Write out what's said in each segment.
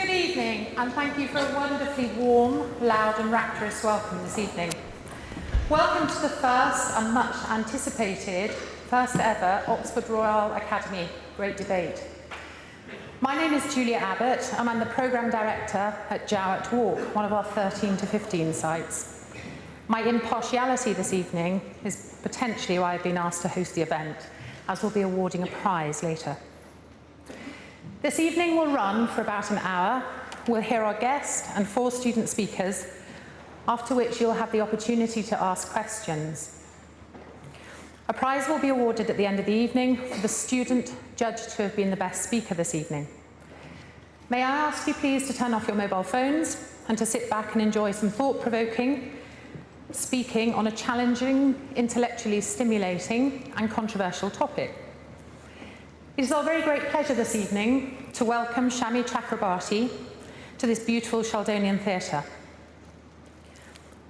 Good evening, and thank you for a wonderfully warm, loud and rapturous welcome this evening. Welcome to the first and much anticipated, first ever Oxford Royale Academy Great Debate. My name is Julia Abbott, and I'm the Programme Director at Jowett Walk, one of our 13 to 15 sites. My impartiality this evening is potentially why I've been asked to host the event, as we'll be awarding a prize later. This evening will run for about an hour. We'll hear our guest and 4 student speakers, after which you'll have the opportunity to ask questions. A prize will be awarded at the end of the evening for the student judged to have been the best speaker this evening. May I ask you please to turn off your mobile phones and to sit back and enjoy some thought-provoking speaking on a challenging, intellectually stimulating and controversial topic. It is our very great pleasure this evening to welcome Shami Chakrabarti to this beautiful Sheldonian Theatre.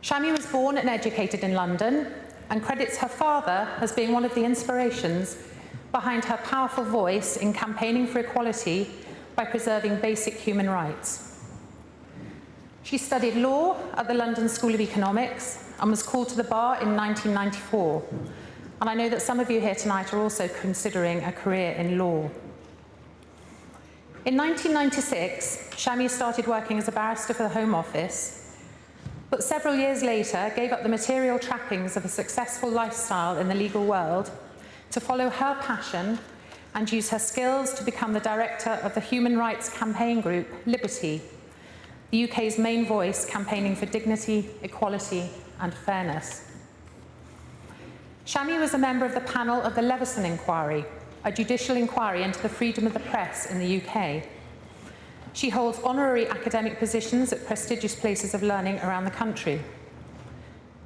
Shami was born and educated in London and credits her father as being one of the inspirations behind her powerful voice in campaigning for equality by preserving basic human rights. She studied law at the London School of Economics and was called to the bar in 1994. And I know that some of you here tonight are also considering a career in law. In 1996, Shami started working as a barrister for the Home Office, but several years later gave up the material trappings of a successful lifestyle in the legal world to follow her passion and use her skills to become the director of the human rights campaign group Liberty, the UK's main voice campaigning for dignity, equality and fairness. Shami was a member of the panel of the Leveson Inquiry, a judicial inquiry into the freedom of the press in the UK. She holds honorary academic positions at prestigious places of learning around the country.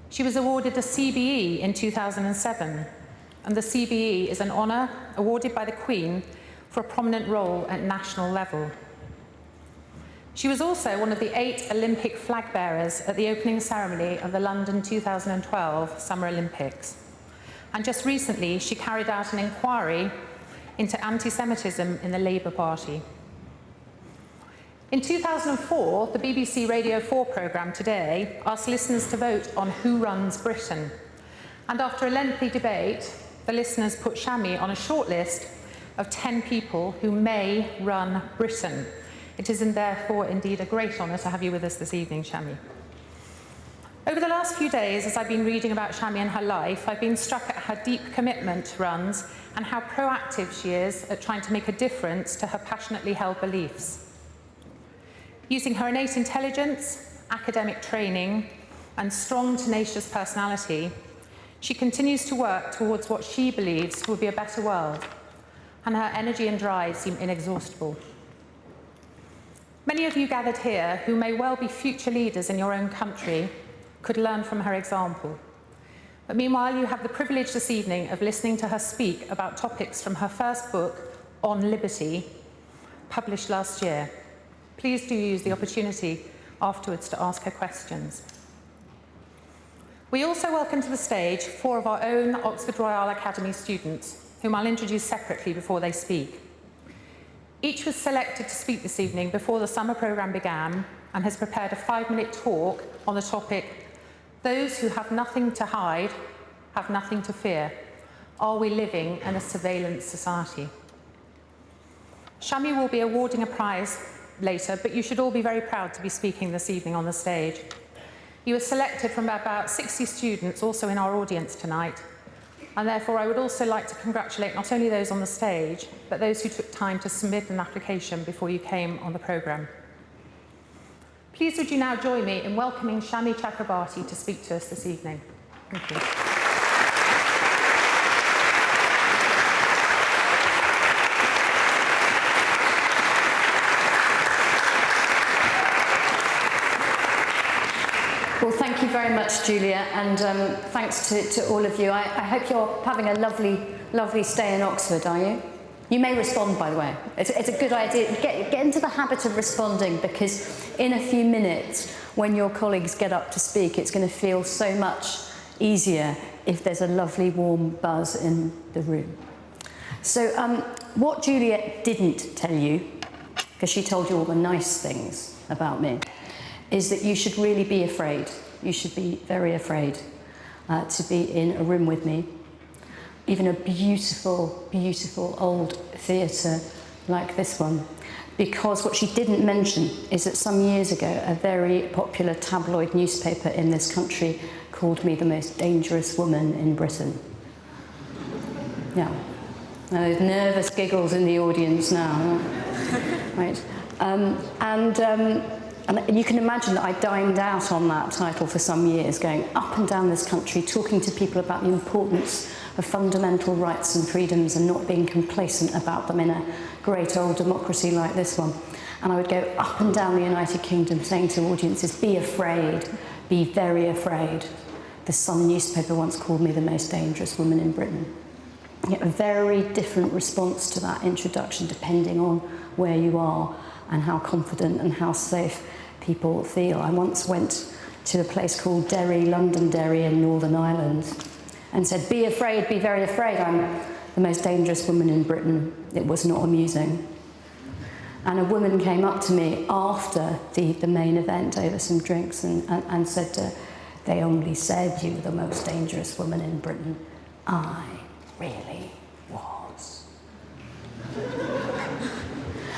She was awarded a CBE in 2007, and the CBE is an honour awarded by the Queen for a prominent role at national level. She was also one of the 8 Olympic flag bearers at the opening ceremony of the London 2012 Summer Olympics. And just recently, she carried out an inquiry into anti-Semitism in the Labour Party. In 2004, the BBC Radio 4 programme Today asked listeners to vote on who runs Britain. And after a lengthy debate, the listeners put Shami on a shortlist of 10 people who may run Britain. It is therefore indeed a great honour to have you with us this evening, Shami. Over the last few days, as I've been reading about Shami and her life, I've been struck at her deep commitment to runs and how proactive she is at trying to make a difference to her passionately held beliefs. Using her innate intelligence, academic training, and strong, tenacious personality, she continues to work towards what she believes will be a better world, and her energy and drive seem inexhaustible. Many of you gathered here who may well be future leaders in your own country could learn from her example. But meanwhile, you have the privilege this evening of listening to her speak about topics from her first book, On Liberty, published last year. Please do use the opportunity afterwards to ask her questions. We also welcome to the stage 4 of our own Oxford Royale Academy students, whom I'll introduce separately before they speak. Each was selected to speak this evening before the summer programme began and has prepared a 5-minute talk on the topic, Those who have nothing to hide have nothing to fear. Are we living in a surveillance society? Shami will be awarding a prize later, but you should all be very proud to be speaking this evening on the stage. You were selected from about 60 students also in our audience tonight, and therefore I would also like to congratulate not only those on the stage, but those who took time to submit an application before you came on the programme. Please would you now join me in welcoming Shami Chakrabarti to speak to us this evening. Thank you. Well, thank you very much, Julia, and thanks to all of you. I hope you're having a lovely stay in Oxford, are you? You may respond, by the way. It's a good idea. Get into the habit of responding, because in a few minutes, when your colleagues get up to speak, it's going to feel so much easier if there's a lovely warm buzz in the room. So what Julia didn't tell you because she told you all the nice things about me, is that you should really be afraid. You should be very afraid to be in a room with me, even a beautiful, beautiful old theatre like this one. Because what she didn't mention is that some years ago, a very popular tabloid newspaper in this country called me the most dangerous woman in Britain. Yeah. Now, there's nervous giggles in the audience now. Right. And you can imagine that I dined out on that title for some years, going up and down this country, talking to people about the importance of fundamental rights and freedoms and not being complacent about them in a great old democracy like this one. And I would go up and down the United Kingdom saying to audiences, be afraid, be very afraid. The Sun newspaper once called me the most dangerous woman in Britain. You get a very different response to that introduction depending on where you are and how confident and how safe people feel. I once went to a place called Derry, Londonderry in Northern Ireland, and said, be afraid, be very afraid, I'm the most dangerous woman in Britain. It was not amusing. And a woman came up to me after the main event over some drinks and said, they only said you were the most dangerous woman in Britain. I really was.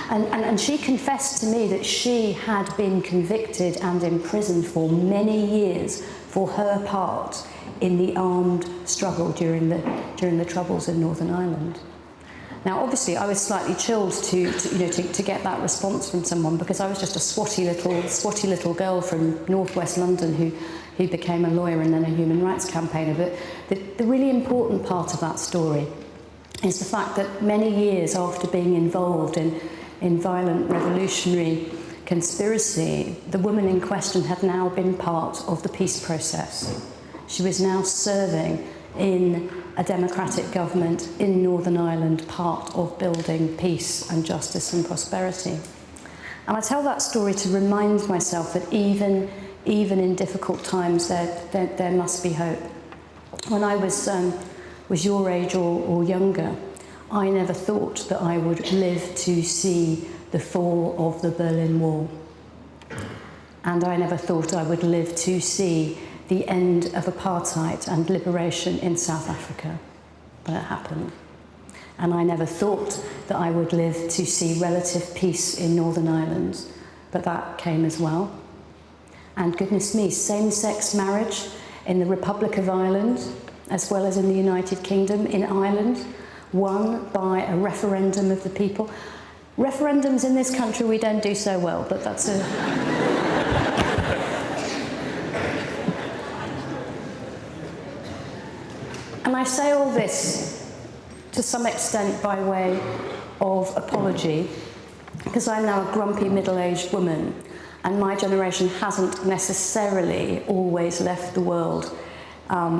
And she confessed to me that she had been convicted and imprisoned for many years for her part in the armed struggle during the Troubles in Northern Ireland. Now, obviously, I was slightly chilled to get that response from someone, because I was just a swotty little girl from northwest London who became a lawyer and then a human rights campaigner. But the really important part of that story is the fact that many years after being involved in violent revolutionary conspiracy, the woman in question had now been part of the peace process. She was now serving in a democratic government in Northern Ireland, part of building peace and justice and prosperity. And I tell that story to remind myself that even in difficult times there must be hope. When I was your age or younger, I never thought that I would live to see the fall of the Berlin Wall. And I never thought I would live to see the end of apartheid and liberation in South Africa, but it happened. And I never thought that I would live to see relative peace in Northern Ireland, but that came as well. And goodness me, same-sex marriage in the Republic of Ireland, as well as in the United Kingdom, in Ireland, won by a referendum of the people. Referendums in this country we don't do so well, but that's a... And I say all this to some extent by way of apology, because I'm now a grumpy middle-aged woman, and my generation hasn't necessarily always left the world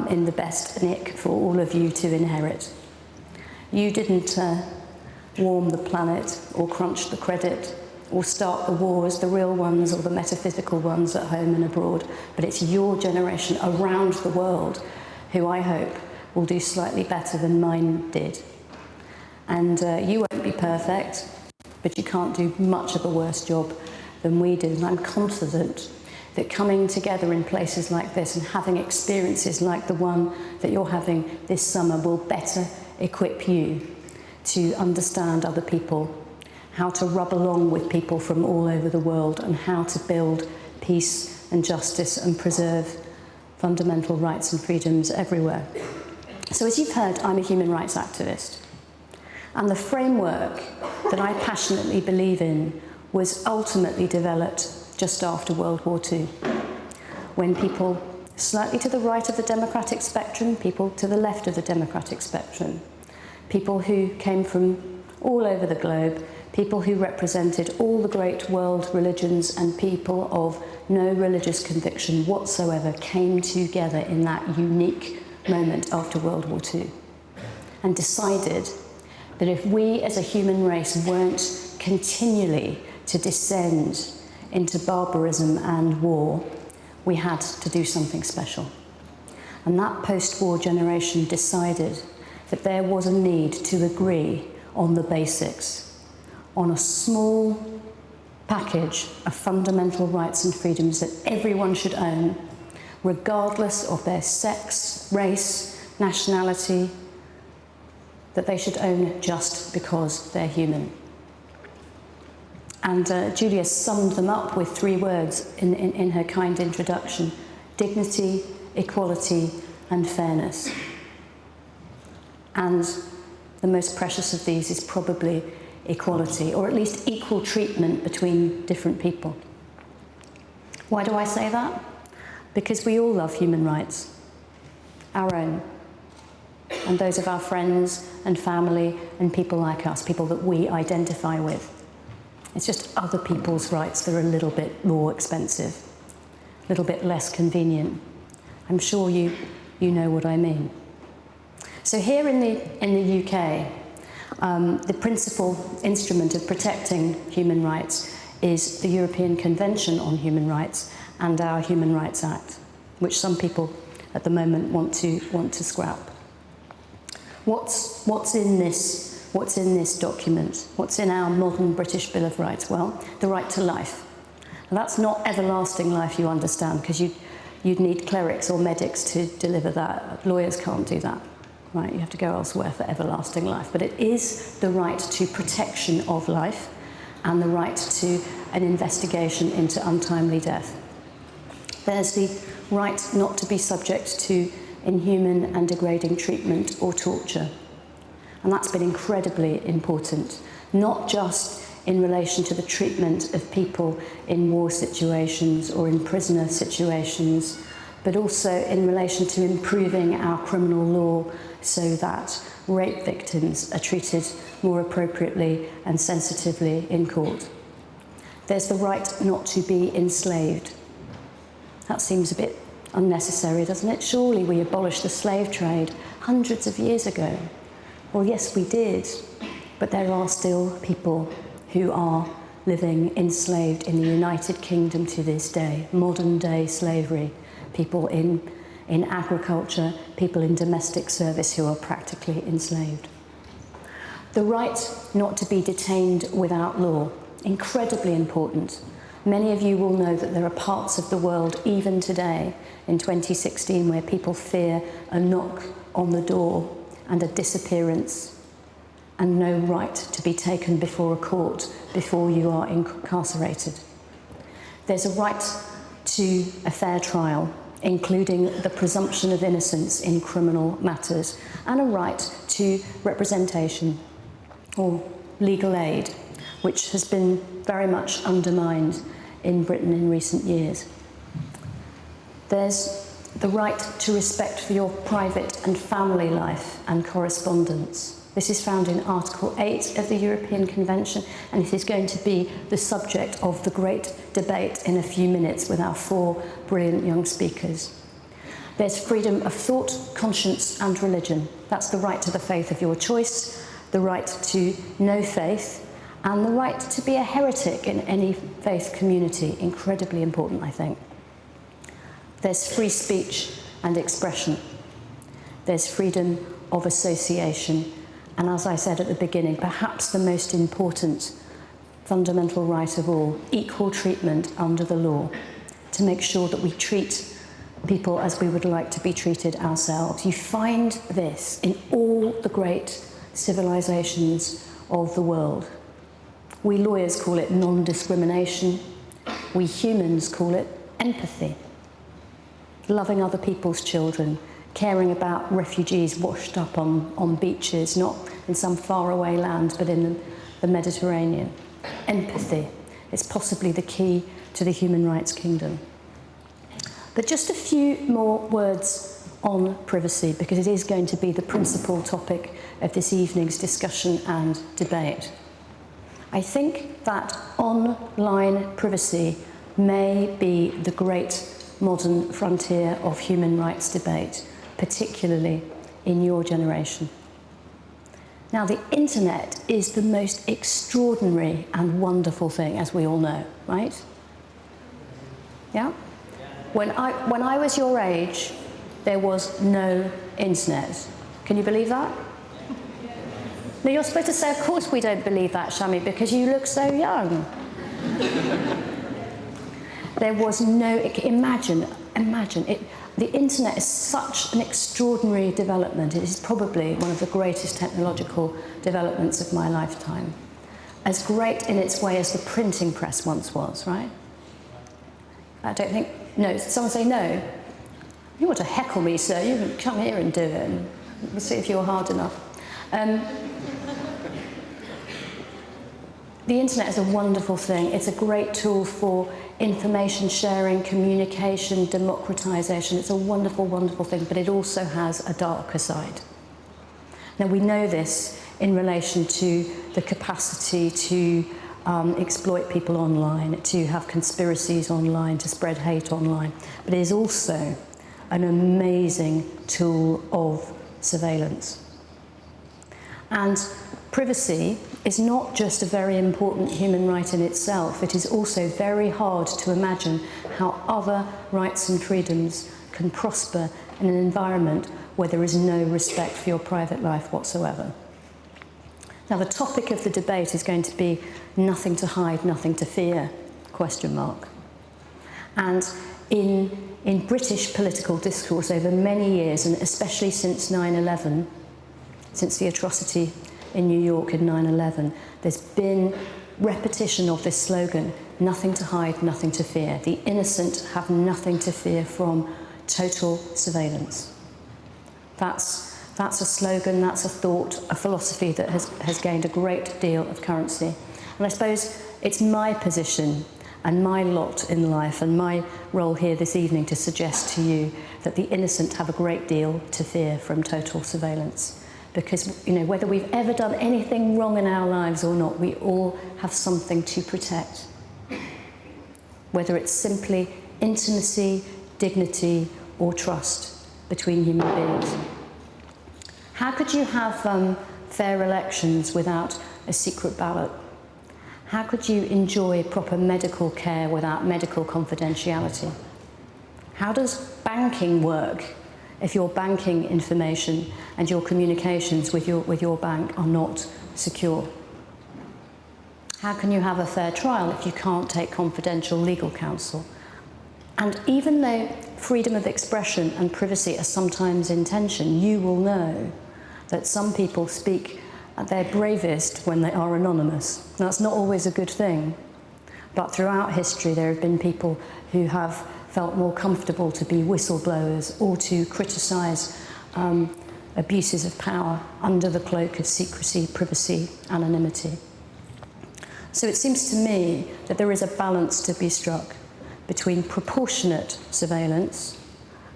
in the best nick for all of you to inherit. You didn't warm the planet or crunch the credit or start the wars, the real ones or the metaphysical ones at home and abroad, but it's your generation around the world who I hope will do slightly better than mine did. And you won't be perfect, but you can't do much of a worse job than we did. And I'm confident that coming together in places like this and having experiences like the one that you're having this summer will better equip you to understand other people, how to rub along with people from all over the world, and how to build peace and justice and preserve fundamental rights and freedoms everywhere. So as you've heard, I'm a human rights activist. And the framework that I passionately believe in was ultimately developed just after World War II, when people slightly to the right of the democratic spectrum, people to the left of the democratic spectrum, people who came from all over the globe, people who represented all the great world religions, and people of no religious conviction whatsoever came together in that unique moment after World War II and decided that if we as a human race weren't continually to descend into barbarism and war, we had to do something special. And that post-war generation decided that there was a need to agree on the basics, on a small package of fundamental rights and freedoms that everyone should own, regardless of their sex, race, nationality, that they should own just because they're human. And Julia summed them up with 3 words in her kind introduction: dignity, equality, and fairness. And the most precious of these is probably equality, or at least equal treatment between different people. Why do I say that? Because we all love human rights, our own, and those of our friends and family and people like us, people that we identify with. It's just other people's rights that are a little bit more expensive, a little bit less convenient. I'm sure you know what I mean. So here in the UK, the principal instrument of protecting human rights is the European Convention on Human Rights and our Human Rights Act, which some people at the moment want to scrap. What's in this document? What's in our modern British Bill of Rights? Well, the right to life. And that's not everlasting life, you understand, because you'd need clerics or medics to deliver that. Lawyers can't do that, right? You have to go elsewhere for everlasting life. But it is the right to protection of life and the right to an investigation into untimely death. There's the right not to be subject to inhuman and degrading treatment or torture. And that's been incredibly important, not just in relation to the treatment of people in war situations or in prisoner situations, but also in relation to improving our criminal law so that rape victims are treated more appropriately and sensitively in court. There's the right not to be enslaved. That seems a bit unnecessary, doesn't it? Surely we abolished the slave trade hundreds of years ago. Well, yes, we did, but there are still people who are living enslaved in the United Kingdom to this day, modern day slavery, people in agriculture, people in domestic service who are practically enslaved. The right not to be detained without law, incredibly important. Many of you will know that there are parts of the world, even today, in 2016, where people fear a knock on the door and a disappearance and no right to be taken before a court before you are incarcerated. There's a right to a fair trial, including the presumption of innocence in criminal matters, and a right to representation or legal aid, which has been very much undermined in Britain in recent years. There's the right to respect for your private and family life and correspondence. This is found in Article 8 of the European Convention, and it is going to be the subject of the Great Debate in a few minutes with our 4 brilliant young speakers. There's freedom of thought, conscience, and religion. That's the right to the faith of your choice, the right to no faith, and the right to be a heretic in any faith community. Incredibly important, I think. There's free speech and expression. There's freedom of association. And as I said at the beginning, perhaps the most important fundamental right of all, equal treatment under the law, to make sure that we treat people as we would like to be treated ourselves. You find this in all the great civilizations of the world. We lawyers call it non-discrimination. We humans call it empathy. Loving other people's children, caring about refugees washed up on beaches, not in some faraway land, but in the Mediterranean. Empathy is possibly the key to the human rights kingdom. But just a few more words on privacy, because it is going to be the principal topic of this evening's discussion and debate. I think that online privacy may be the great modern frontier of human rights debate, particularly in your generation. Now, the internet is the most extraordinary and wonderful thing, as we all know, right? Yeah? When I was your age, there was no internet. Can you believe that? No, you're supposed to say, of course we don't believe that, Shami, because you look so young. There was no, imagine it. The internet is such an extraordinary development. It is probably one of the greatest technological developments of my lifetime. As great in its way as the printing press once was, right? I don't think, no, someone say no. You want to heckle me, sir, you can come here and do it, and we'll see if you're hard enough. The internet is a wonderful thing. It's a great tool for information sharing, communication, democratization. It's a wonderful, wonderful thing, but it also has a darker side. Now, we know this in relation to the capacity to exploit people online, to have conspiracies online, to spread hate online, but it is also an amazing tool of surveillance. And privacy is not just a very important human right in itself, it is also very hard to imagine how other rights and freedoms can prosper in an environment where there is no respect for your private life whatsoever. Now, the topic of the debate is going to be nothing to hide, nothing to fear, question mark. And in British political discourse over many years, and especially since 9/11, since the atrocity in New York in 9/11, there's been repetition of this slogan, nothing to hide, nothing to fear. The innocent have nothing to fear from total surveillance. That's a slogan, that's a thought, a philosophy that has gained a great deal of currency. And I suppose it's my position and my lot in life and my role here this evening to suggest to you that the innocent have a great deal to fear from total surveillance. Because, you know, whether we've ever done anything wrong in our lives or not, we all have something to protect. Whether it's simply intimacy, dignity, or trust between human beings. How could you have fair elections without a secret ballot? How could you enjoy proper medical care without medical confidentiality? How does banking work if your banking information and your communications with your bank are not secure? How can you have a fair trial if you can't take confidential legal counsel? And even though freedom of expression and privacy are sometimes in tension, you will know that some people speak at their bravest when they are anonymous. That's not always a good thing, but throughout history there have been people who have felt more comfortable to be whistleblowers or to criticise abuses of power under the cloak of secrecy, privacy, anonymity. So it seems to me that there is a balance to be struck between proportionate surveillance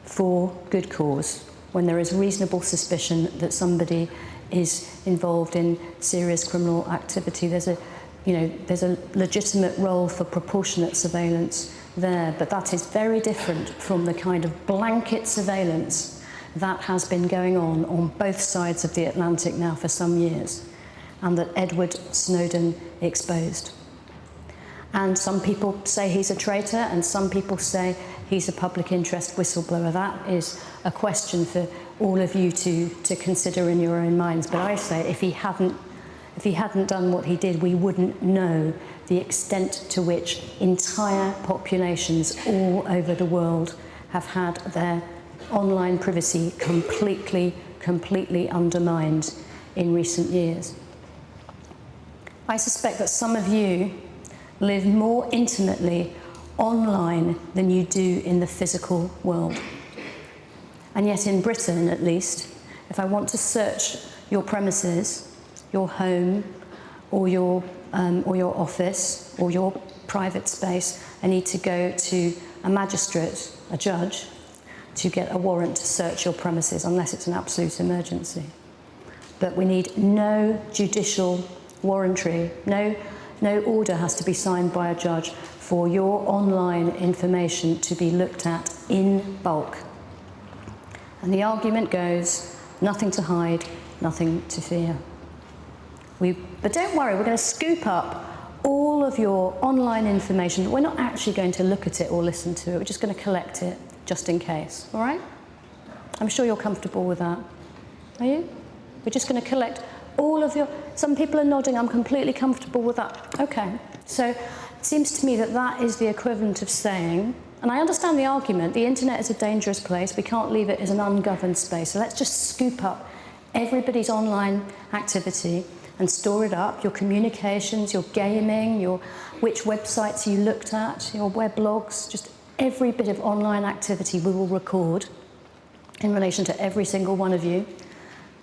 for good cause, when there is reasonable suspicion that somebody is involved in serious criminal activity. There's a legitimate role for proportionate surveillance there, but that is very different from the kind of blanket surveillance that has been going on both sides of the Atlantic now for some years, and that Edward Snowden exposed. And some people say he's a traitor, and some people say he's a public interest whistleblower. That is a question for all of you to consider in your own minds. But I say if he hadn't done what he did, we wouldn't know the extent to which entire populations all over the world have had their online privacy completely undermined in recent years. I suspect that some of you live more intimately online than you do in the physical world. And yet in Britain, at least, if I want to search your premises, your home, or your office, or your private space, I need to go to a magistrate, a judge, to get a warrant to search your premises, unless it's an absolute emergency. But we need no judicial warrantry, no order has to be signed by a judge for your online information to be looked at in bulk. And the argument goes, nothing to hide, nothing to fear. But don't worry, we're going to scoop up all of your online information. We're not actually going to look at it or listen to it. We're just going to collect it just in case, all right? I'm sure you're comfortable with that. Are you? We're just going to collect all of your... Some people are nodding, I'm completely comfortable with that. Okay, so It seems to me that that is the equivalent of saying, and I understand the argument, the internet is a dangerous place, we can't leave it as an ungoverned space, so let's just scoop up everybody's online activity and store it up, your communications, your gaming, which websites you looked at, your weblogs, just every bit of online activity we will record in relation to every single one of you.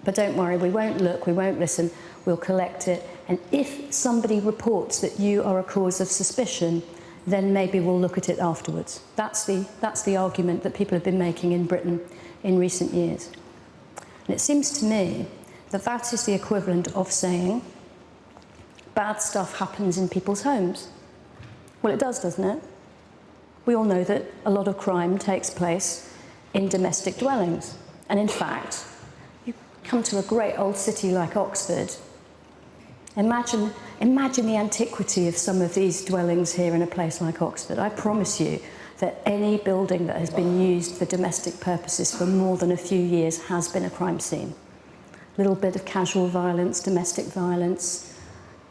But don't worry, we won't look, we won't listen, we'll collect it. And if somebody reports that you are a cause of suspicion, then maybe we'll look at it afterwards. That's the argument that people have been making in Britain in recent years. And it seems to me that that is the equivalent of saying bad stuff happens in people's homes. Well, it does, doesn't it? We all know that a lot of crime takes place in domestic dwellings. And in fact, you come to a great old city like Oxford, imagine the antiquity of some of these dwellings here in a place like Oxford. I promise you that any building that has been used for domestic purposes for more than a few years has been a crime scene. A little bit of casual violence, domestic violence,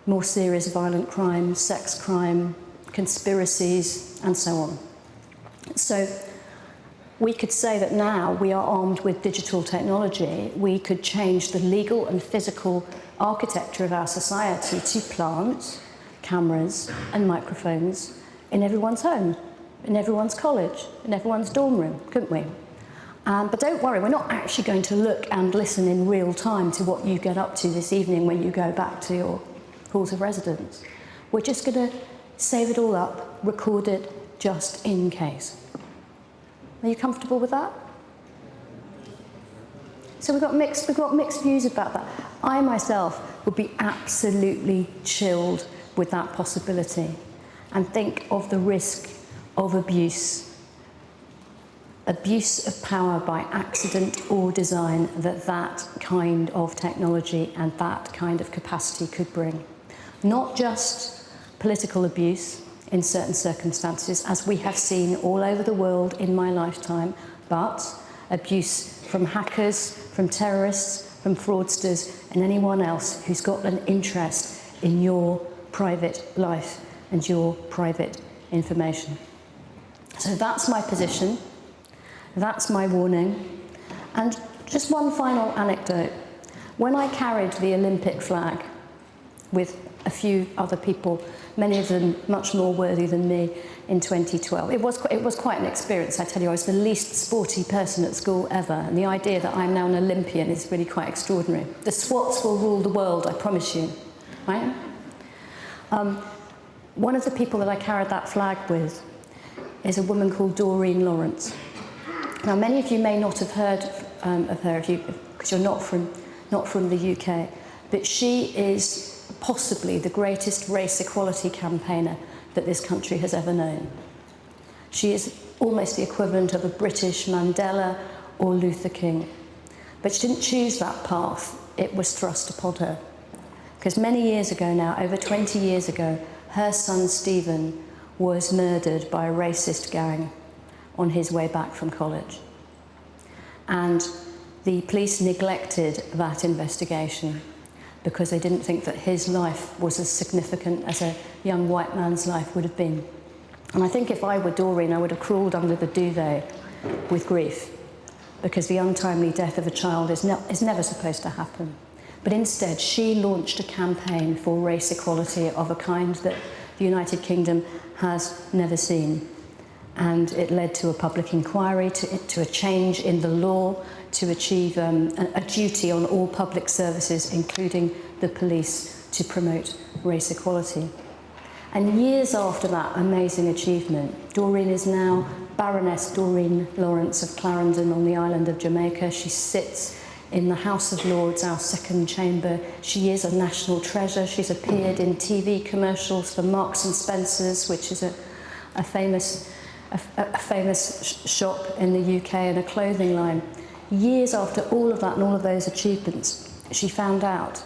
more serious violent crime, sex crime, conspiracies, and so on. So we could say that now we are armed with digital technology. We could change the legal and physical architecture of our society to plant cameras and microphones in everyone's home, in everyone's college, in everyone's dorm room, couldn't we? But don't worry, we're not actually going to look and listen in real time to what you get up to this evening when you go back to your halls of residence. We're just going to save it all up, record it just in case. Are you comfortable with that? So we've got mixed views about that. I myself would be absolutely chilled with that possibility and think of the risk of abuse of power by accident or design that kind of technology and that kind of capacity could bring. Not just political abuse in certain circumstances, as we have seen all over the world in my lifetime, but abuse from hackers, from terrorists, from fraudsters, and anyone else who's got an interest in your private life and your private information. So that's my position. That's my warning. And just one final anecdote. When I carried the Olympic flag with a few other people, many of them much more worthy than me, in 2012, it was quite an experience, I tell you. I was the least sporty person at school ever, and the idea that I'm now an Olympian is really quite extraordinary. The SWATs will rule the world, I promise you, right? One of the people that I carried that flag with is a woman called Doreen Lawrence. Now, many of you may not have heard of her because you're not from the UK, but she is possibly the greatest race equality campaigner that this country has ever known. She is almost the equivalent of a British Mandela or Luther King. But she didn't choose that path, it was thrust upon her. Because many years ago now, over 20 years ago, her son Stephen was murdered by a racist gang on his way back from college. And the police neglected that investigation because they didn't think that his life was as significant as a young white man's life would have been. And I think if I were Doreen, I would have crawled under the duvet with grief, because the untimely death of a child is never supposed to happen. But instead, she launched a campaign for race equality of a kind that the United Kingdom has never seen. And it led to a public inquiry, to a change in the law, to achieve a duty on all public services, including the police, to promote race equality. And years after that amazing achievement, Doreen is now Baroness Doreen Lawrence of Clarendon on the island of Jamaica. She sits in the House of Lords, our second chamber. She is a national treasure. She's appeared in TV commercials for Marks and Spencer's, which is a famous shop in the UK, and a clothing line. Years after all of that and all of those achievements, she found out,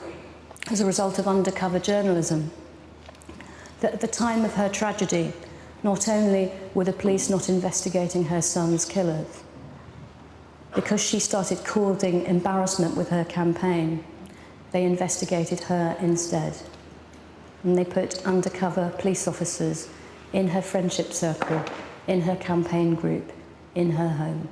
as a result of undercover journalism, that at the time of her tragedy, not only were the police not investigating her son's killers, because she started causing embarrassment with her campaign, they investigated her instead. and they put undercover police officers in her friendship circle, in her campaign group, in her home.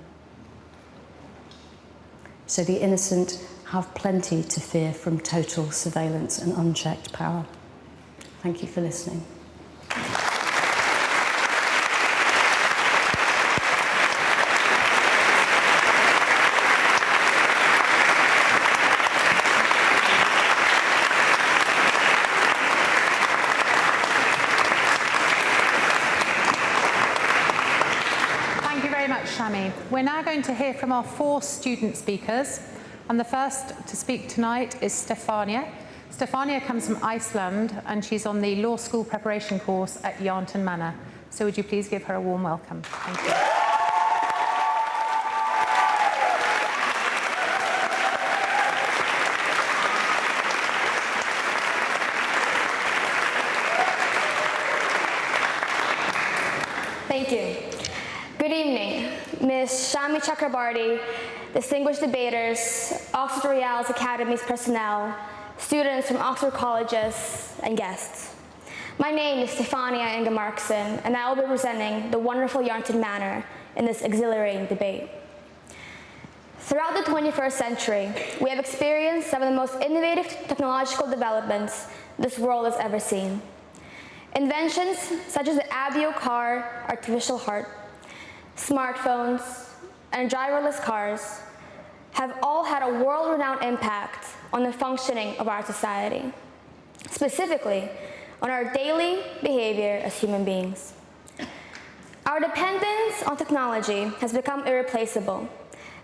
So the innocent have plenty to fear from total surveillance and unchecked power. Thank you for listening. Shami. We're now going to hear from our 4 student speakers, and the first to speak tonight is Stefania. Stefania comes from Iceland, and she's on the law school preparation course at Yarnton Manor. So would you please give her a warm welcome? Thank you. Thank you. Good evening, Ms. Shami Chakrabarti, distinguished debaters, Oxford Royale's Academy's personnel, students from Oxford colleges, and guests. My name is Stefania Ingemarksen, and I will be presenting the wonderful Yarnton Manor in this exhilarating debate. Throughout the 21st century, we have experienced some of the most innovative technological developments this world has ever seen. Inventions such as the Abio car, artificial heart, smartphones, and driverless cars have all had a world-renowned impact on the functioning of our society, specifically on our daily behavior as human beings. Our dependence on technology has become irreplaceable,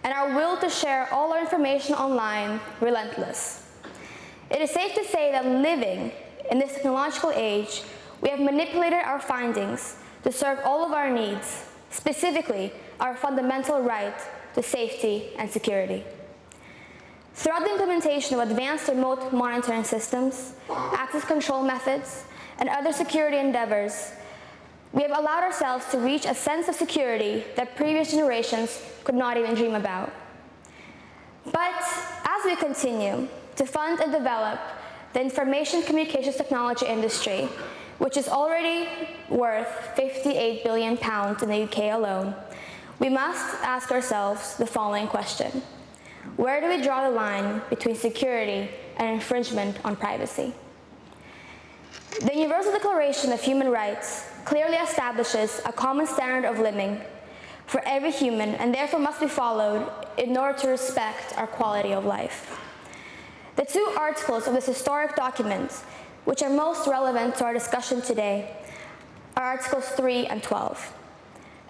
and our will to share all our information online relentless. It is safe to say that living in this technological age, we have manipulated our findings to serve all of our needs, specifically our fundamental right to safety and security. Throughout the implementation of advanced remote monitoring systems, access control methods, and other security endeavors, we have allowed ourselves to reach a sense of security that previous generations could not even dream about. But as we continue to fund and develop the information communications technology industry, which is already worth £58 billion in the UK alone, we must ask ourselves the following question: where do we draw the line between security and infringement on privacy? The Universal Declaration of Human Rights clearly establishes a common standard of living for every human, and therefore must be followed in order to respect our quality of life. The 2 articles of this historic document which are most relevant to our discussion today are Articles 3 and 12.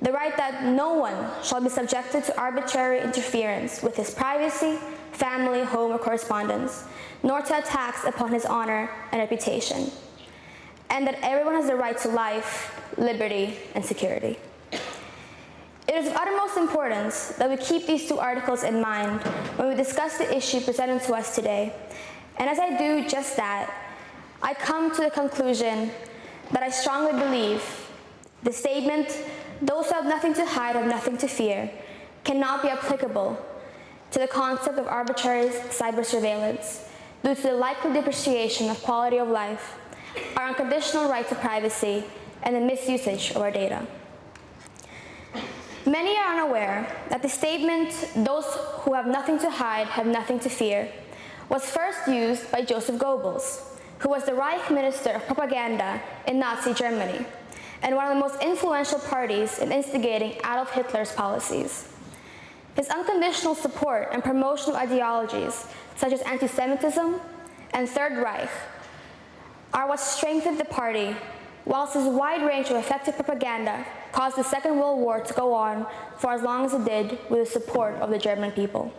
The right that no one shall be subjected to arbitrary interference with his privacy, family, home, or correspondence, nor to attacks upon his honor and reputation, and that everyone has the right to life, liberty, and security. It is of uttermost importance that we keep these 2 articles in mind when we discuss the issue presented to us today, and as I do just that, I come to the conclusion that I strongly believe the statement, "Those who have nothing to hide have nothing to fear," cannot be applicable to the concept of arbitrary cyber surveillance due to the likely depreciation of quality of life, our unconditional right to privacy, and the misusage of our data. Many are unaware that the statement, "Those who have nothing to hide have nothing to fear," was first used by Joseph Goebbels, who was the Reich Minister of Propaganda in Nazi Germany, and one of the most influential parties in instigating Adolf Hitler's policies. His unconditional support and promotion of ideologies such as anti-Semitism and Third Reich are what strengthened the party, whilst his wide range of effective propaganda caused the Second World War to go on for as long as it did with the support of the German people.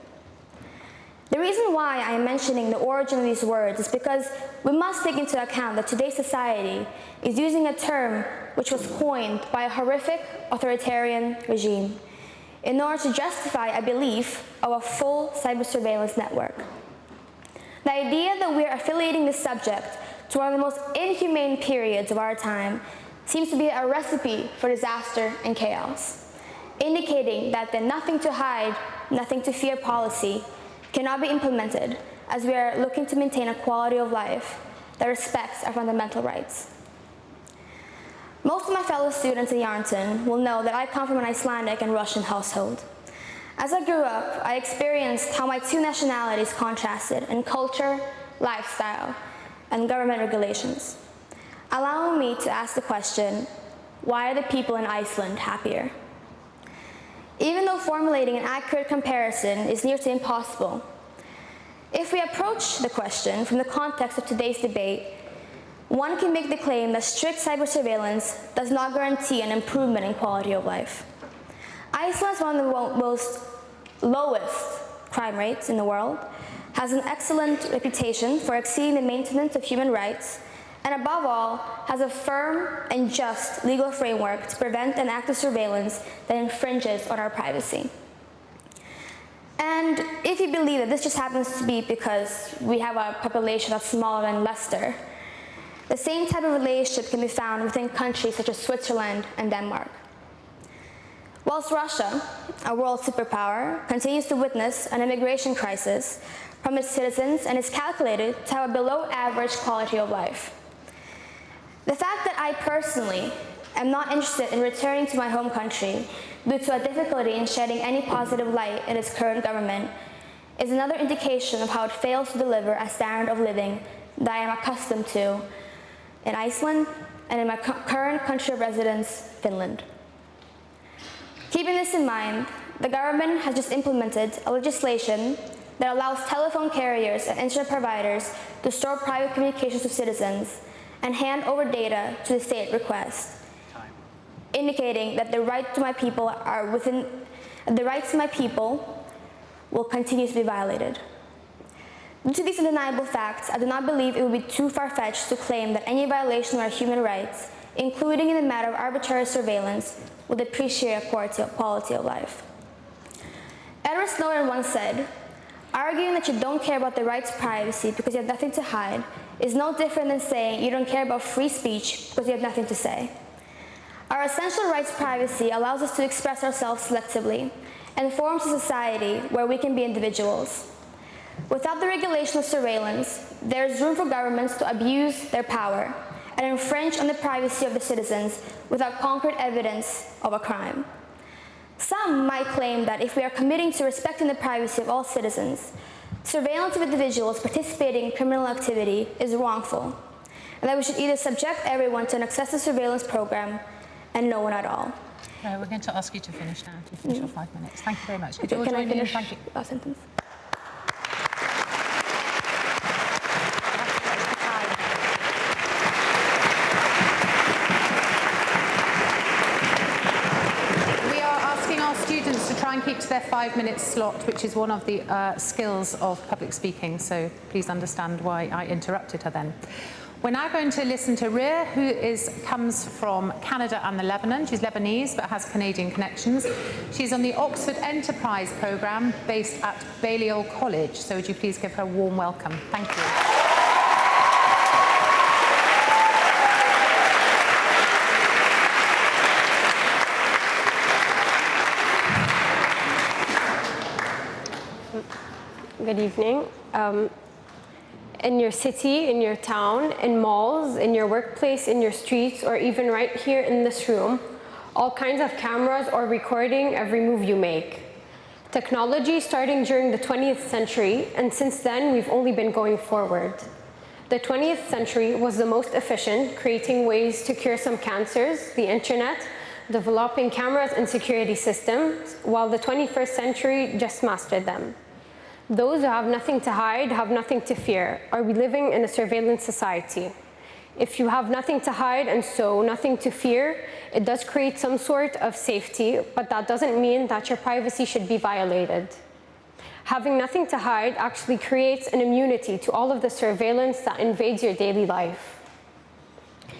The reason why I am mentioning the origin of these words is because we must take into account that today's society is using a term which was coined by a horrific authoritarian regime in order to justify a belief of a full cyber surveillance network. The idea that we are affiliating this subject to one of the most inhumane periods of our time seems to be a recipe for disaster and chaos, indicating that the nothing to hide, nothing to fear policy cannot be implemented as we are looking to maintain a quality of life that respects our fundamental rights. Most of my fellow students at Yarnton will know that I come from an Icelandic and Russian household. As I grew up, I experienced how my two nationalities contrasted in culture, lifestyle, and government regulations, allowing me to ask the question, why are the people in Iceland happier? Even though formulating an accurate comparison is near to impossible, if we approach the question from the context of today's debate, one can make the claim that strict cyber surveillance does not guarantee an improvement in quality of life. Iceland is one of the lowest crime rates in the world, has an excellent reputation for exceeding the maintenance of human rights, and above all, has a firm and just legal framework to prevent an act of surveillance that infringes on our privacy. And if you believe that this just happens to be because we have a population that's smaller than Leicester, the same type of relationship can be found within countries such as Switzerland and Denmark. Whilst Russia, a world superpower, continues to witness an immigration crisis from its citizens and is calculated to have a below-average quality of life. The fact that I personally am not interested in returning to my home country due to a difficulty in shedding any positive light in its current government is another indication of how it fails to deliver a standard of living that I am accustomed to in Iceland and in my current country of residence, Finland. Keeping this in mind, the government has just implemented a legislation that allows telephone carriers and internet providers to store private communications of citizens and hand over data to the state at request, indicating that the rights to my people will continue to be violated. Due to these undeniable facts, I do not believe it would be too far-fetched to claim that any violation of our human rights, including in the matter of arbitrary surveillance, will depreciate quality of life. Edward Snowden once said, "Arguing that you don't care about the right to privacy because you have nothing to hide is no different than saying you don't care about free speech because you have nothing to say." Our essential right to privacy allows us to express ourselves selectively and forms a society where we can be individuals. Without the regulation of surveillance, there is room for governments to abuse their power and infringe on the privacy of the citizens without concrete evidence of a crime. Some might claim that if we are committing to respecting the privacy of all citizens, surveillance of individuals participating in criminal activity is wrongful, and that we should either subject everyone to an excessive surveillance program and no one at all. We're going to ask you to finish now, to finish your 5 minutes. Thank you very much. Could you all Can I join me in finish thanking? a sentence? We are asking our students to try and keep to their 5-minute slot, which is one of the skills of public speaking, so please understand why I interrupted her then. We're now going to listen to Rhea, who comes from Canada and the Lebanon. She's Lebanese but has Canadian connections. She's on the Oxford Enterprise programme based at Balliol College. So would you please give her a warm welcome? Thank you. Good evening. In your city, in your town, in malls, in your workplace, in your streets, or even right here in this room, all kinds of cameras are recording every move you make. Technology starting during the 20th century, and since then we've only been going forward. The 20th century was the most efficient, creating ways to cure some cancers, the internet, developing cameras and security systems, while the 21st century just mastered them. Those who have nothing to hide have nothing to fear. Are we living in a surveillance society? If you have nothing to hide and so nothing to fear, it does create some sort of safety, but that doesn't mean that your privacy should be violated. Having nothing to hide actually creates an immunity to all of the surveillance that invades your daily life.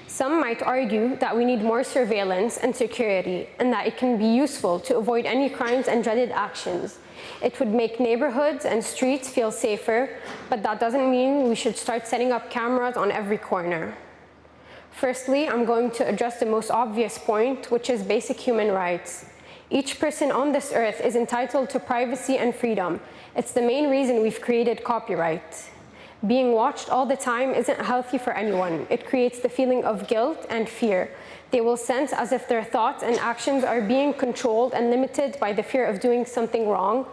Some might argue that we need more surveillance and security, and that it can be useful to avoid any crimes and dreaded actions. It would make neighborhoods and streets feel safer, but that doesn't mean we should start setting up cameras on every corner. Firstly, I'm going to address the most obvious point, which is basic human rights. Each person on this earth is entitled to privacy and freedom. It's the main reason we've created copyright. Being watched all the time isn't healthy for anyone. It creates the feeling of guilt and fear. They will sense as if their thoughts and actions are being controlled and limited by the fear of doing something wrong,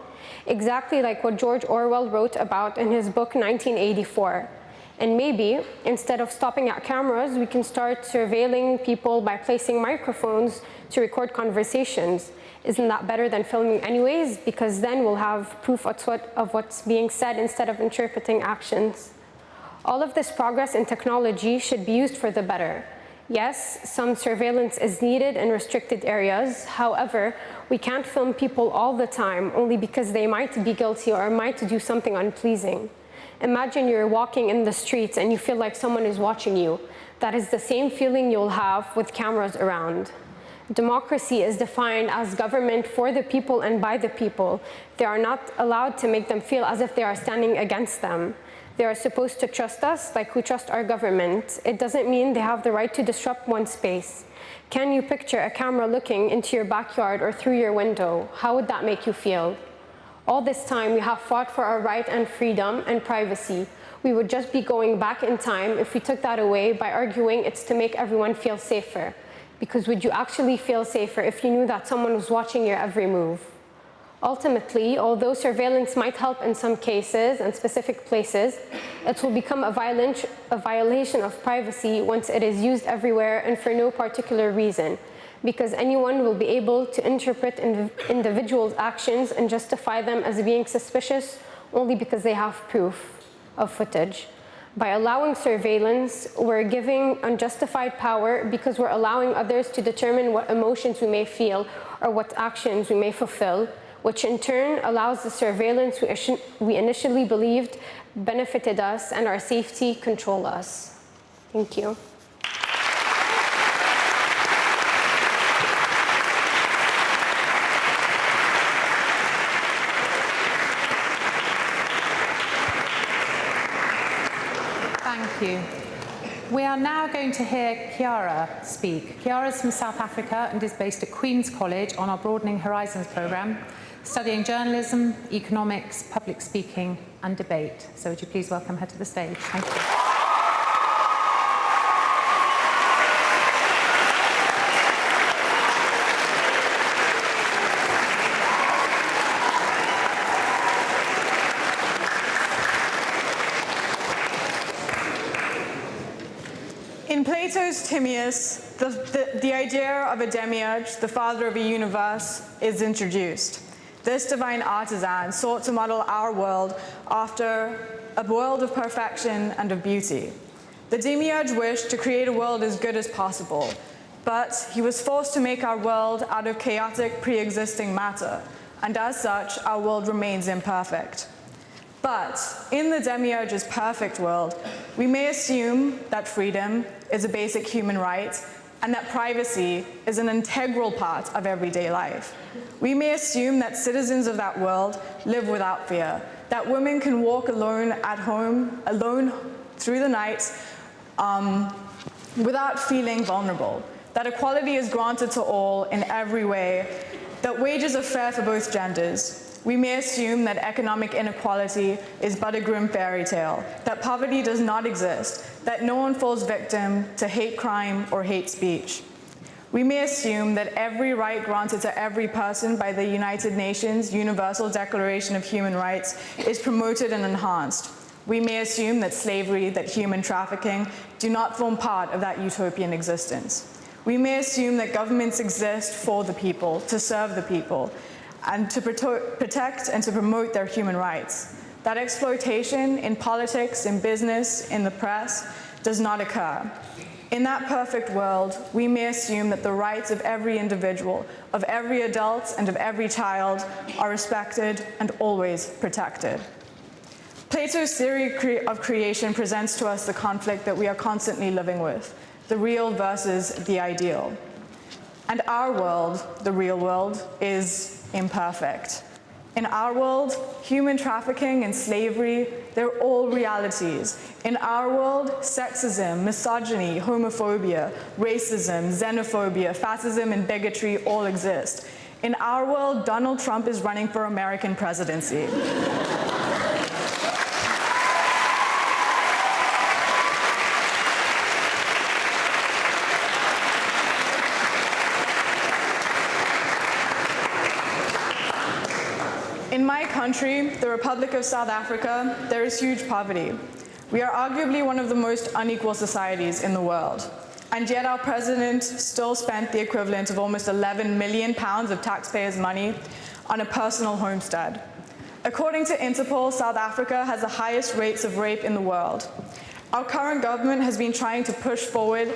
exactly like what George Orwell wrote about in his book 1984. And maybe, instead of stopping at cameras, we can start surveilling people by placing microphones to record conversations. Isn't that better than filming anyways? Because then we'll have proof of what's being said instead of interpreting actions. All of this progress in technology should be used for the better. Yes, some surveillance is needed in restricted areas. However, we can't film people all the time only because they might be guilty or might do something unpleasing. Imagine you're walking in the streets and you feel like someone is watching you. That is the same feeling you'll have with cameras around. Democracy is defined as government for the people and by the people. They are not allowed to make them feel as if they are standing against them. They are supposed to trust us like we trust our government. It doesn't mean they have the right to disrupt one's space. Can you picture a camera looking into your backyard or through your window? How would that make you feel? All this time, we have fought for our right and freedom and privacy. We would just be going back in time if we took that away by arguing it's to make everyone feel safer. Because would you actually feel safer if you knew that someone was watching your every move? Ultimately, although surveillance might help in some cases and specific places, it will become a violation of privacy once it is used everywhere and for no particular reason, because anyone will be able to interpret individuals' actions and justify them as being suspicious only because they have proof of footage. By allowing surveillance, we're giving unjustified power because we're allowing others to determine what emotions we may feel or what actions we may fulfill, which in turn allows the surveillance we initially believed benefited us and our safety control us. Thank you. Thank you. We are now going to hear Chiara speak. Chiara is from South Africa and is based at Queen's College on our Broadening Horizons programme, studying journalism, economics, public speaking and debate. So would you please welcome her to the stage? Thank you. In Plato's Timaeus, the idea of a demiurge, the father of a universe, is introduced. This divine artisan sought to model our world after a world of perfection and of beauty. The demiurge wished to create a world as good as possible, but he was forced to make our world out of chaotic pre-existing matter, and as such, our world remains imperfect. But in the demiurge's perfect world, we may assume that freedom is a basic human right and that privacy is an integral part of everyday life. We may assume that citizens of that world live without fear, that women can walk alone at home, alone through the night, without feeling vulnerable, that equality is granted to all in every way, that wages are fair for both genders. We may assume that economic inequality is but a grim fairy tale, that poverty does not exist, that no one falls victim to hate crime or hate speech. We may assume that every right granted to every person by the United Nations Universal Declaration of Human Rights is promoted and enhanced. We may assume that slavery, that human trafficking do not form part of that utopian existence. We may assume that governments exist for the people, to serve the people, and to protect and to promote their human rights. That exploitation in politics, in business, in the press does not occur. In that perfect world, we may assume that the rights of every individual, of every adult, and of every child are respected and always protected. Plato's theory of creation presents to us the conflict that we are constantly living with, the real versus the ideal. And our world, the real world, is imperfect. In our world, human trafficking and slavery, they're all realities. In our world, sexism, misogyny, homophobia, racism, xenophobia, fascism, and bigotry all exist. In our world, Donald Trump is running for American presidency. my country, the Republic of South Africa, there is huge poverty. We are arguably one of the most unequal societies in the world. And yet our president still spent the equivalent of almost 11 million pounds of taxpayers' money on a personal homestead. According to Interpol, South Africa has the highest rates of rape in the world. Our current government has been trying to push forward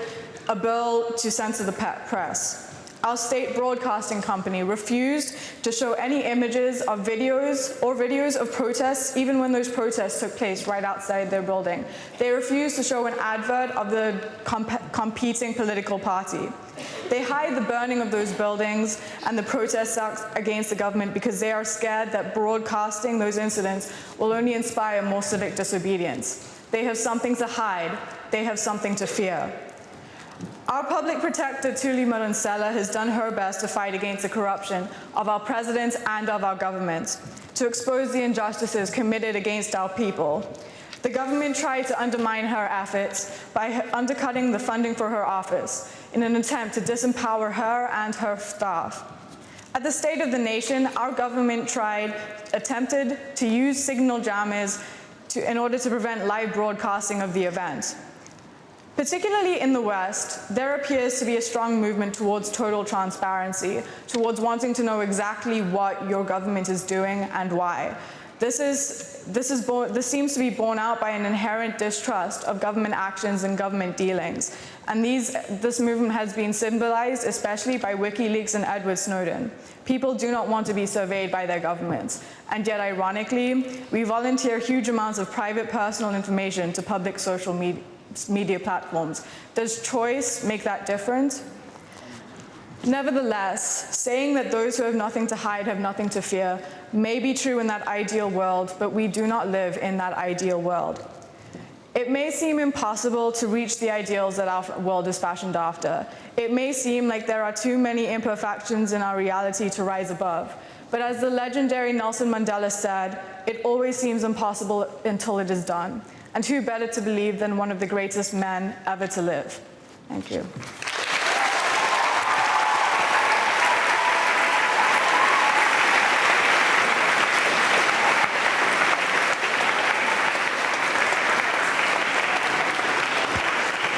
a bill to censor the press. Our state broadcasting company refused to show any images of videos of protests, even when those protests took place right outside their building. They refused to show an advert of the competing political party. They hide the burning of those buildings and the protests against the government because they are scared that broadcasting those incidents will only inspire more civic disobedience. They have something to hide. They have something to fear. Our public protector, Thuli Madonsela, has done her best to fight against the corruption of our president and of our government, to expose the injustices committed against our people. The government tried to undermine her efforts by undercutting the funding for her office in an attempt to disempower her and her staff. At the State of the Nation, our government attempted to use signal jammers in order to prevent live broadcasting of the event. Particularly in the West, there appears to be a strong movement towards total transparency, towards wanting to know exactly what your government is doing and why. This seems to be borne out by an inherent distrust of government actions and government dealings. And this movement has been symbolized especially by WikiLeaks and Edward Snowden. People do not want to be surveyed by their governments. And yet, ironically, we volunteer huge amounts of private personal information to public social media platforms. Does choice make that different? Nevertheless, saying that those who have nothing to hide have nothing to fear may be true in that ideal world, but we do not live in that ideal world. It may seem impossible to reach the ideals that our world is fashioned after. It may seem like there are too many imperfections in our reality to rise above. But as the legendary Nelson Mandela said, it always seems impossible until it is done. And who better to believe than one of the greatest men ever to live? Thank you.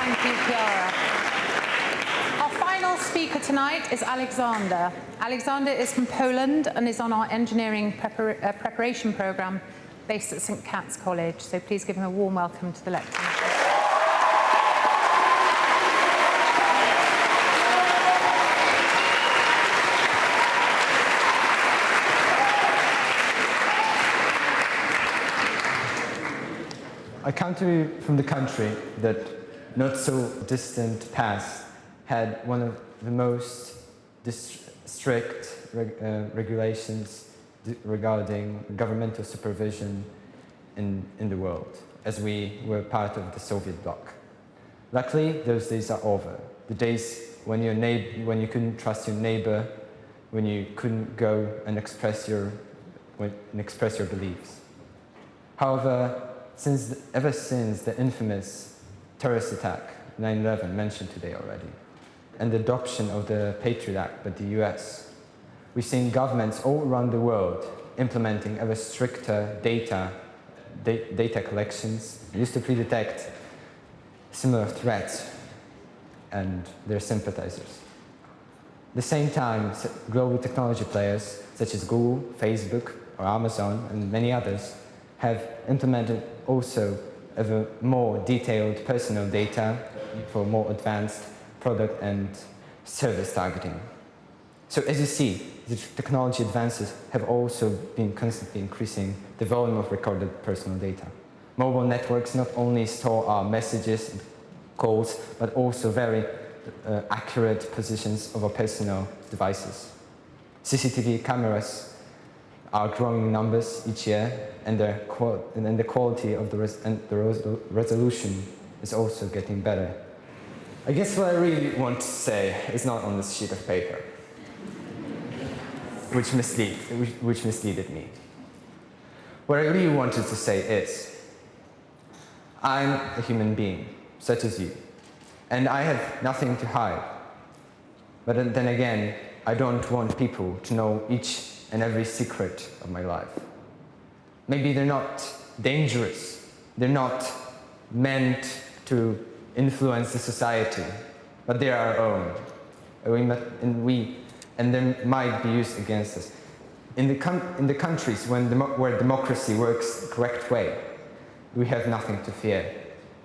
Thank you, Chiara. Our final speaker tonight is Alexander. Alexander is from Poland and is on our engineering preparation program based at St. Cat's College. So please give him a warm welcome to the lecture. I come from the country that, not so distant past, had one of the most strict regulations regarding governmental supervision in the world, as we were part of the Soviet bloc. Luckily, those days are over. The days when you couldn't trust your neighbor, when you couldn't go and express your beliefs. However, ever since the infamous terrorist attack, 9/11, mentioned today already, and the adoption of the Patriot Act by the US, we've seen governments all around the world implementing ever stricter data collections used to pre-detect similar threats and their sympathizers. At the same time, global technology players such as Google, Facebook, or Amazon, and many others have implemented also ever more detailed personal data for more advanced product and service targeting. So as you see, the technology advances have also been constantly increasing the volume of recorded personal data. Mobile networks not only store our messages and calls, but also very accurate positions of our personal devices. CCTV cameras are growing in numbers each year, and the quality of the resolution is also getting better. I guess what I really want to say is not on this sheet of paper, which misleaded me. What I really wanted to say is, I'm a human being, such as you, and I have nothing to hide. But then again, I don't want people to know each and every secret of my life. Maybe they're not dangerous, they're not meant to influence the society, but they are our own. And they might be used against us. In the countries where democracy works the correct way, we have nothing to fear,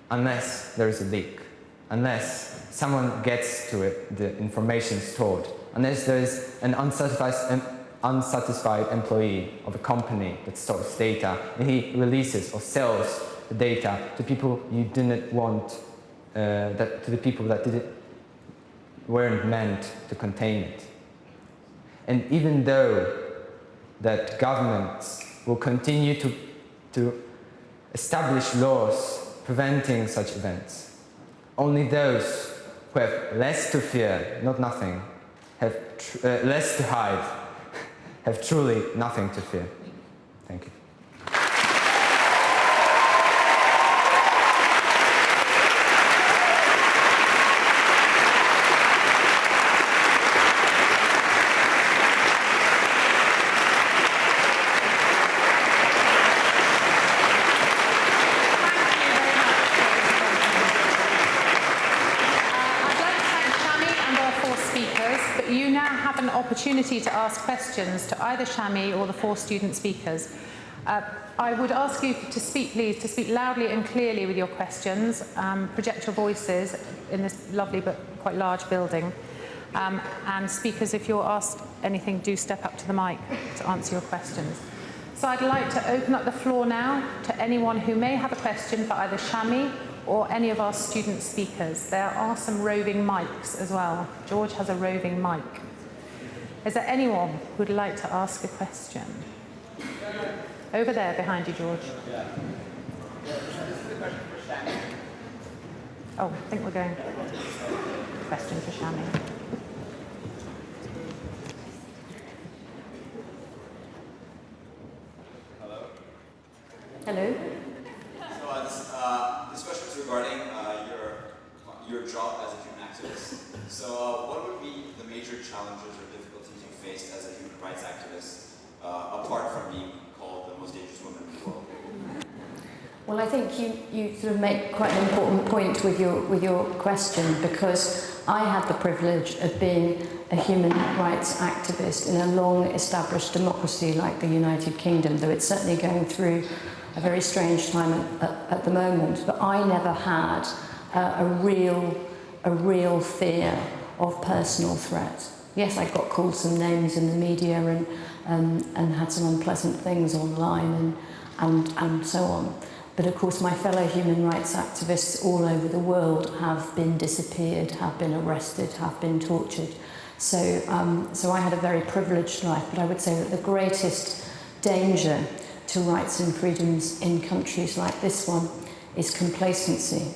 unless there is a leak, unless someone gets to it, the information stored, unless there is an unsatisfied employee of a company that stores data and he releases or sells the data to people you didn't want, to the people that weren't meant to contain it. And even though that governments will continue to establish laws preventing such events, only those who have less to fear, not nothing, have less to hide, have truly nothing to fear. Thank you. Opportunity to ask questions to either Shami or the 4 student speakers. I would ask you to speak, please, to speak loudly and clearly with your questions, project your voices in this lovely but quite large building. And speakers, if you're asked anything, do step up to the mic to answer your questions. So I'd like to open up the floor now to anyone who may have a question for either Shami or any of our student speakers. There are some roving mics as well. George has a roving mic. Is there anyone who would like to ask a question? Over there, behind you, George. Oh, I think we're going. Question for Shami. Hello. So this question is regarding your job as a human activist. So what would be the major challenges or difficulties you faced as a human rights activist, apart from being called the most dangerous woman in the world? Well, I think you sort of make quite an important point with your question, because I had the privilege of being a human rights activist in a long-established democracy like the United Kingdom, though it's certainly going through a very strange time at the moment. But I never had a real fear of personal threat. Yes, I got called some names in the media and had some unpleasant things online and so on. But of course, my fellow human rights activists all over the world have been disappeared, have been arrested, have been tortured. So I had a very privileged life, but I would say that the greatest danger to rights and freedoms in countries like this one is complacency,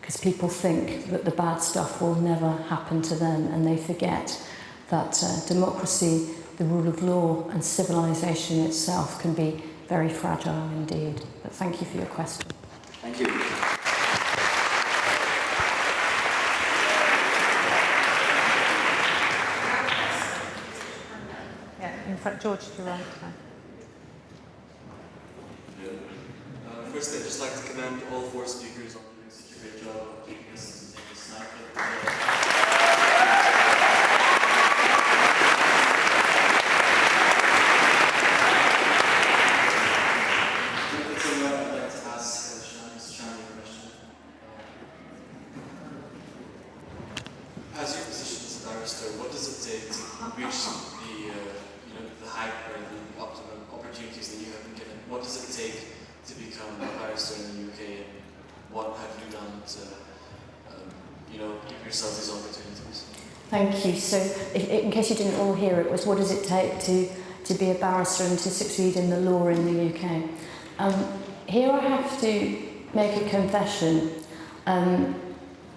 because people think that the bad stuff will never happen to them, and they forget that democracy, the rule of law, and civilization itself can be very fragile indeed. But thank you for your question. Thank you. Yeah, in front, George, to your right. First, I'd just like to commend all 4 speakers on doing such a great job of keeping us in this night. I'd like to ask Shami a question. As your position as a barrister, what does it take to reach the height or the optimum opportunities that you have been given? What does it take to become a barrister in the UK, and what have you done to give yourself these opportunities? Thank you. So, in case you didn't all hear it, was what does it take to be a barrister and to succeed in the law in the UK? Here I have to make a confession,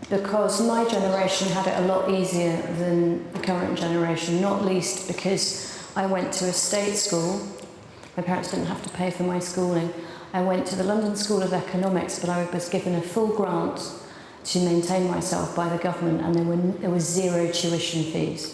because my generation had it a lot easier than the current generation, not least because I went to a state school. My parents didn't have to pay for my schooling. I went to the London School of Economics, but I was given a full grant to maintain myself by the government, and there was 0 tuition fees.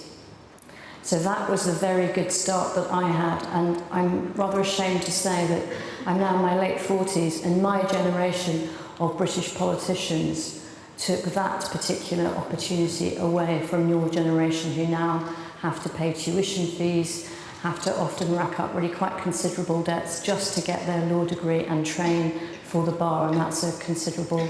So that was a very good start that I had, and I'm rather ashamed to say that I'm now in my late 40s, and my generation of British politicians took that particular opportunity away from your generation, who now have to pay tuition fees, have to often rack up really quite considerable debts just to get their law degree and train for the bar, and that's a considerable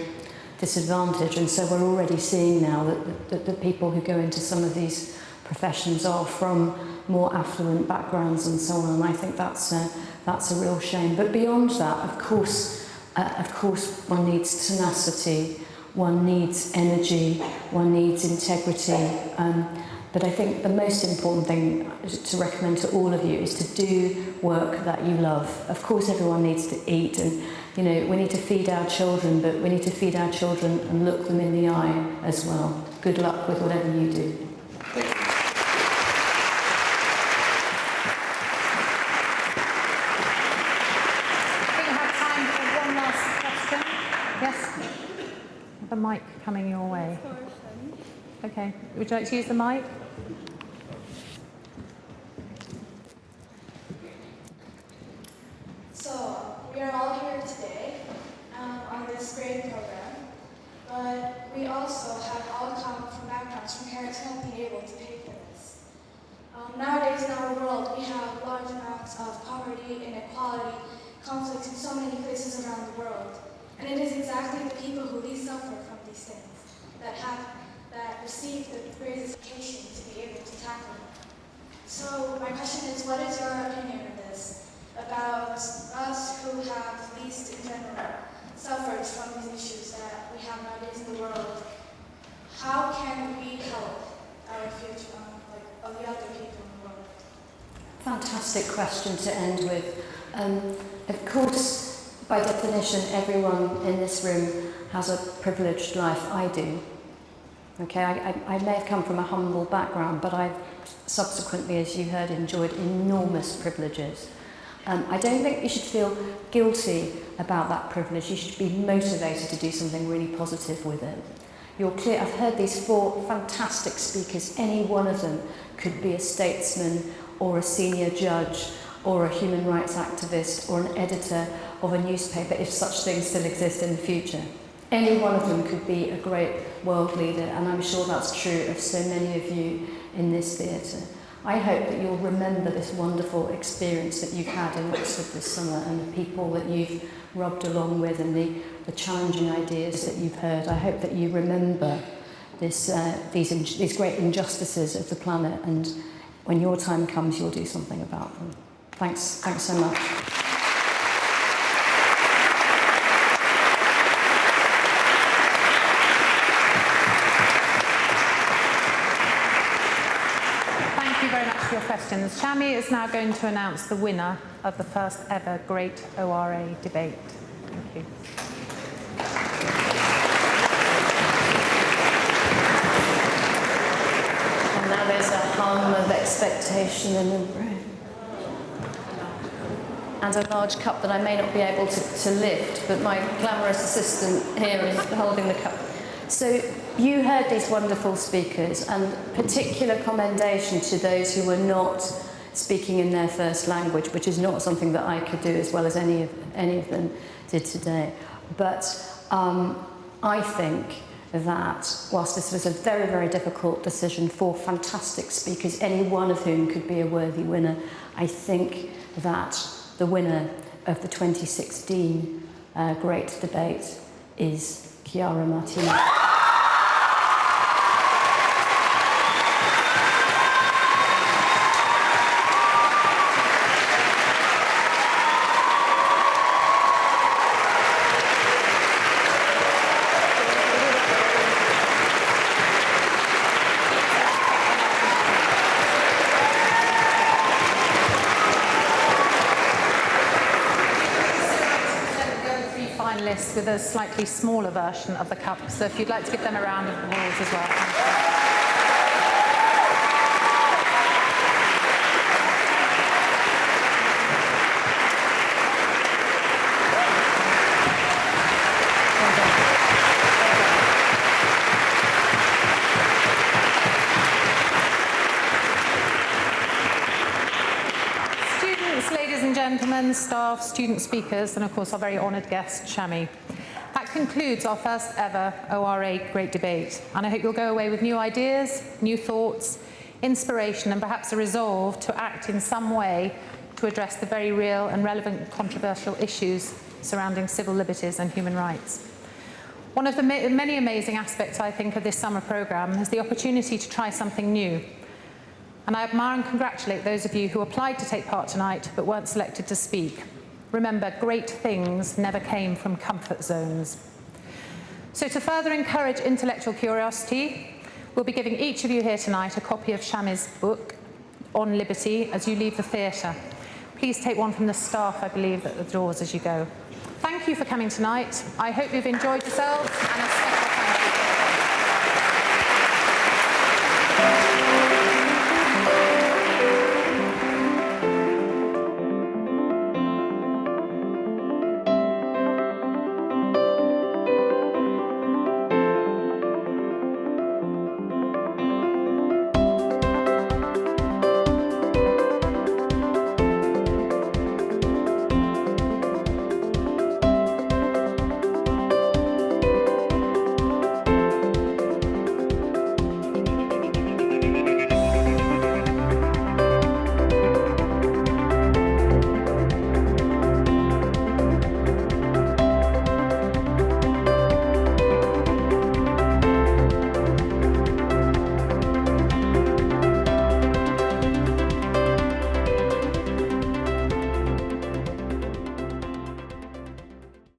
disadvantage. And so we're already seeing now that the people who go into some of these professions are from more affluent backgrounds and so on, and I think that's a real shame. But beyond that, of course, one needs tenacity, one needs energy, one needs integrity. But I think the most important thing to recommend to all of you is to do work that you love. Of course, everyone needs to eat, and we need to feed our children, but we need to feed our children and look them in the eye as well. Good luck with whatever you do. Thank you. A mic coming your way. Okay, would you like to use the mic? So, we are all here today on this great program, but we also have all come from backgrounds from parents who haven't been able to pay for this. Nowadays in our world, we have large amounts of poverty, inequality, conflict in so many places around the world. And it is exactly the people who least suffer from these things that receive the greatest education to be able to tackle them. So my question is, what is your opinion on this about us who have least in general suffered from these issues that we have nowadays in the world? How can we help our future, of the other people in the world? Fantastic question to end with. Of course, by definition, everyone in this room has a privileged life. I do. Okay, I may have come from a humble background, but I've subsequently, as you heard, enjoyed enormous privileges. I don't think you should feel guilty about that privilege. You should be motivated to do something really positive with it. You're clear. I've heard these 4 fantastic speakers. Any one of them could be a statesman or a senior judge or a human rights activist or an editor of a newspaper, if such things still exist in the future. Any one of them could be a great world leader, and I'm sure that's true of so many of you in this theatre. I hope that you'll remember this wonderful experience that you've had in Oxford this summer, and the people that you've rubbed along with, and the challenging ideas that you've heard. I hope that you remember these great injustices of the planet, and when your time comes, you'll do something about them. Thanks so much. Thank you very much for your questions. Shami is now going to announce the winner of the first ever Great ORA Debate. Thank you. And now there's a hum of expectation in the room. And a large cup that I may not be able to lift, but my glamorous assistant here is holding the cup. So you heard these wonderful speakers, and particular commendation to those who were not speaking in their first language, which is not something that I could do as well as any of them did today. But I think that whilst this was a very, very difficult decision, 4 fantastic speakers, any one of whom could be a worthy winner, I think that the winner of the 2016 Great Debate is Chiara Martinez. With a slightly smaller version of the cup, so if you'd like to give them a round of applause as well. gentlemen, staff, student speakers, and of course our very honoured guest, Shami. That concludes our first ever ORA Great Debate, and I hope you'll go away with new ideas, new thoughts, inspiration, and perhaps a resolve to act in some way to address the very real and relevant controversial issues surrounding civil liberties and human rights. One of the many amazing aspects, I think, of this summer programme is the opportunity to try something new. And I admire and congratulate those of you who applied to take part tonight but weren't selected to speak. Remember, great things never came from comfort zones. So to further encourage intellectual curiosity, we'll be giving each of you here tonight a copy of Shami's book on liberty as you leave the theatre. Please take one from the staff, I believe, at the doors as you go. Thank you for coming tonight. I hope you've enjoyed yourselves, and